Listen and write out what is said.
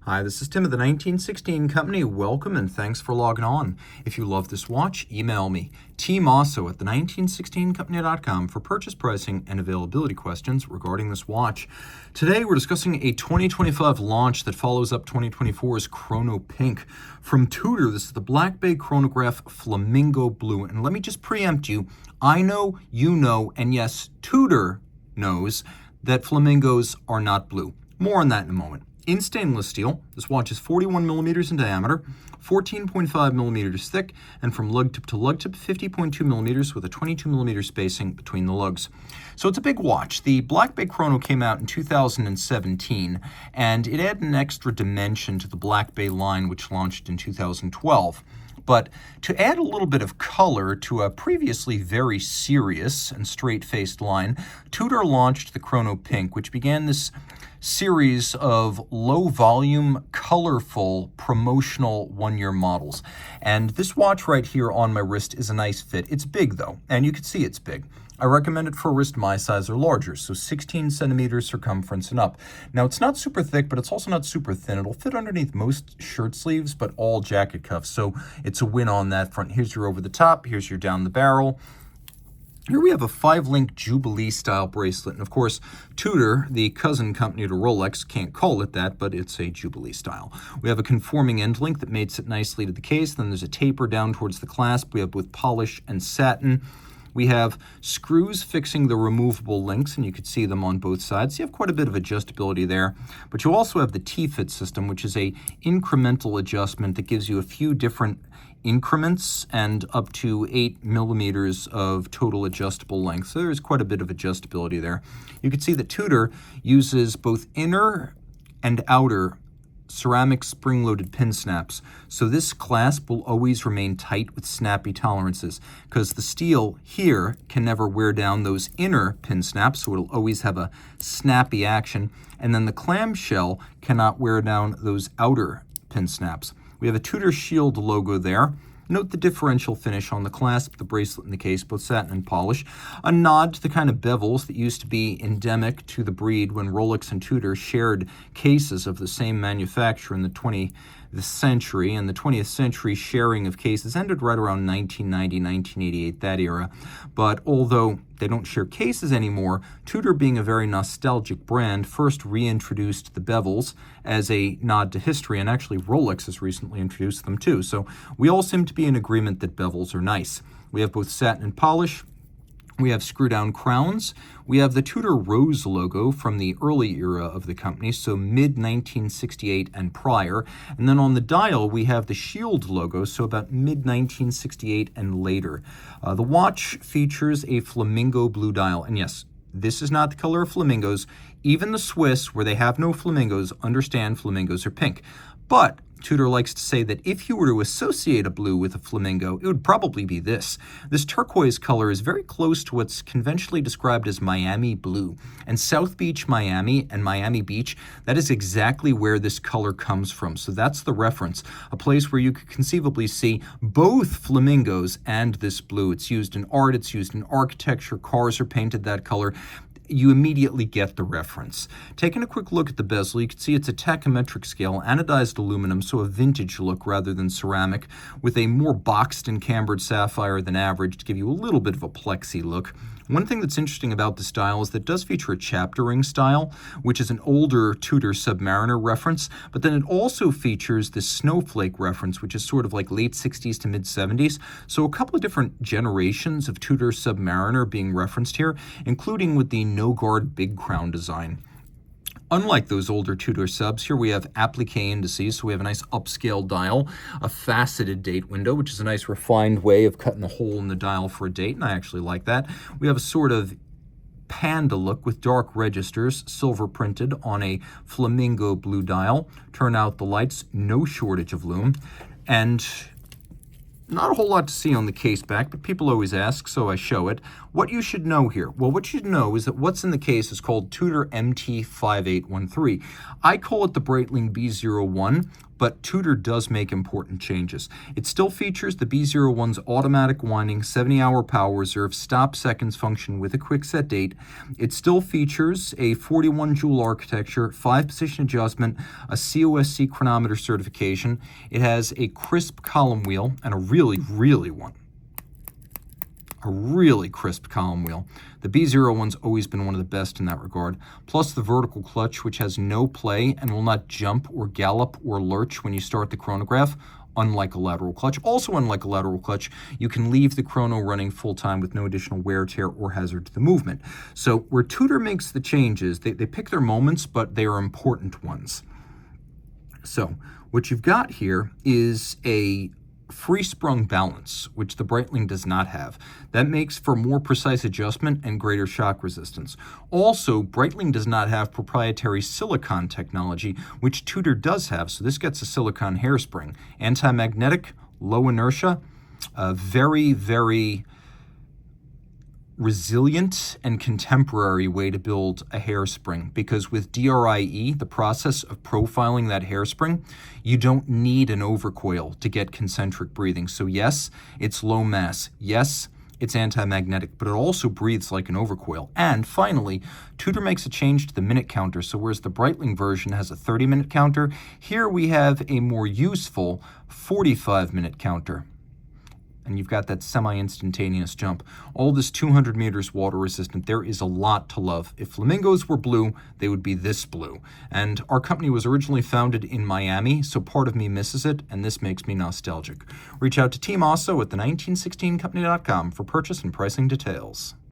Hi, this is Tim of the 1916 Company. Welcome and thanks for logging on. If you love this watch, email me, Team Mosso at the1916company.com for purchase pricing and availability questions regarding this watch. Today we're discussing a 2025 launch that follows up 2024's Chrono Pink. From Tudor, this is the Black Bay Chronograph Flamingo Blue. And let me just preempt you. I know, you know, and yes, Tudor knows that flamingos are not blue. More on that in a moment. In stainless steel, this watch is 41 millimeters in diameter, 14.5 millimeters thick, and from lug tip to lug tip, 50.2 millimeters with a 22 millimeter spacing between the lugs. So it's a big watch. The Black Bay Chrono came out in 2017, and it added an extra dimension to the Black Bay line, which launched in 2012. But to add a little bit of color to a previously very serious and straight-faced line, Tudor launched the Chrono Pink, which began this series of low-volume, colorful, promotional one-year models. And this watch right here on my wrist is a nice fit. It's big, though, and you can see it's big. I recommend it for a wrist my size or larger, so 16 centimeters circumference and up. Now, it's not super thick, but it's also not super thin. It'll fit underneath most shirt sleeves, but all jacket cuffs, so it's a win on that front. Here's your over the top, here's your down the barrel. Here we have a 5-link Jubilee-style bracelet, and of course, Tudor, the cousin company to Rolex, can't call it that, but it's a Jubilee style. We have a conforming end link that mates it nicely to the case. Then there's a taper down towards the clasp. We have both polish and satin. We have screws fixing the removable links, and you can see them on both sides. You have quite a bit of adjustability there. But you also have the T-fit system, which is a incremental adjustment that gives you a few different increments and up to 8 millimeters of total adjustable length. So there's quite a bit of adjustability there. You can see that Tudor uses both inner and outer ceramic spring-loaded pin snaps. So this clasp will always remain tight with snappy tolerances because the steel here can never wear down those inner pin snaps, so it'll always have a snappy action. And then the clamshell cannot wear down those outer pin snaps. We have a Tudor Shield logo there. Note the differential finish on the clasp, the bracelet, and the case, both satin and polish. A nod to the kind of bevels that used to be endemic to the breed when Rolex and Tudor shared cases of the same manufacturer in the 20th century, and the 20th century sharing of cases ended right around 1990, 1988, that era. But although they don't share cases anymore, Tudor, being a very nostalgic brand, first reintroduced the bevels as a nod to history, and actually Rolex has recently introduced them too. So we all seem to be in agreement that bevels are nice. We have both satin and polish. We have screw-down crowns. We have the Tudor Rose logo from the early era of the company, so mid-1968 and prior. And then on the dial, we have the Shield logo, so about mid-1968 and later. The watch features a flamingo blue dial. And yes, this is not the color of flamingos. Even the Swiss, where they have no flamingos, understand flamingos are pink. But Tudor likes to say that if you were to associate a blue with a flamingo, it would probably be this. This turquoise color is very close to what's conventionally described as Miami blue. And South Beach, Miami, and Miami Beach, that is exactly where this color comes from. So that's the reference, a place where you could conceivably see both flamingos and this blue. It's used in art, it's used in architecture, cars are painted that color. You immediately get the reference. Taking a quick look at the bezel, you can see it's a tachymetric scale, anodized aluminum, so a vintage look rather than ceramic, with a more boxed and cambered sapphire than average to give you a little bit of a plexi look. One thing that's interesting about this dial is that it does feature a chapter ring style, which is an older Tudor Submariner reference, but then it also features this snowflake reference, which is sort of like late 60s to mid 70s. So a couple of different generations of Tudor Submariner being referenced here, including with the no-guard big crown design. Unlike those older Tudor subs, here we have applique indices, so we have a nice upscale dial, a faceted date window, which is a nice refined way of cutting a hole in the dial for a date, and I actually like that. We have a sort of panda look with dark registers, silver printed on a flamingo blue dial. Turn out the lights, no shortage of lume, and not a whole lot to see on the case back, but people always ask, so I show it. What you should know here, well, what you should know is that what's in the case is called Tudor MT5813. I call it the Breitling B01, but Tudor does make important changes. It still features the B01's automatic winding, 70-hour power reserve, stop seconds function with a quick set date. It still features a 41-joule architecture, 5-position adjustment, a COSC chronometer certification. It has a crisp column wheel and a really crisp column wheel. The B01's always been one of the best in that regard. Plus the vertical clutch, which has no play and will not jump or gallop or lurch when you start the chronograph, unlike a lateral clutch. Also unlike a lateral clutch, you can leave the chrono running full time with no additional wear, tear, or hazard to the movement. So where Tudor makes the changes, they pick their moments, but they are important ones. So what you've got here is a free-sprung balance, which the Breitling does not have. That makes for more precise adjustment and greater shock resistance. Also, Breitling does not have proprietary silicon technology, which Tudor does have, so this gets a silicon hairspring. Anti-magnetic, low inertia, very resilient and contemporary way to build a hairspring, because with DRIE, the process of profiling that hairspring, you don't need an overcoil to get concentric breathing. So yes, it's low mass. Yes, it's anti-magnetic, but it also breathes like an overcoil. And finally, Tudor makes a change to the minute counter. So whereas the Breitling version has a 30-minute counter, here we have a more useful 45-minute counter. And you've got that semi-instantaneous jump. All this 200 meters water resistant. There is a lot to love. If flamingos were blue, they would be this blue. And our company was originally founded in Miami, so part of me misses it, and this makes me nostalgic. Reach out to Team Mosso at the 1916company.com for purchase and pricing details.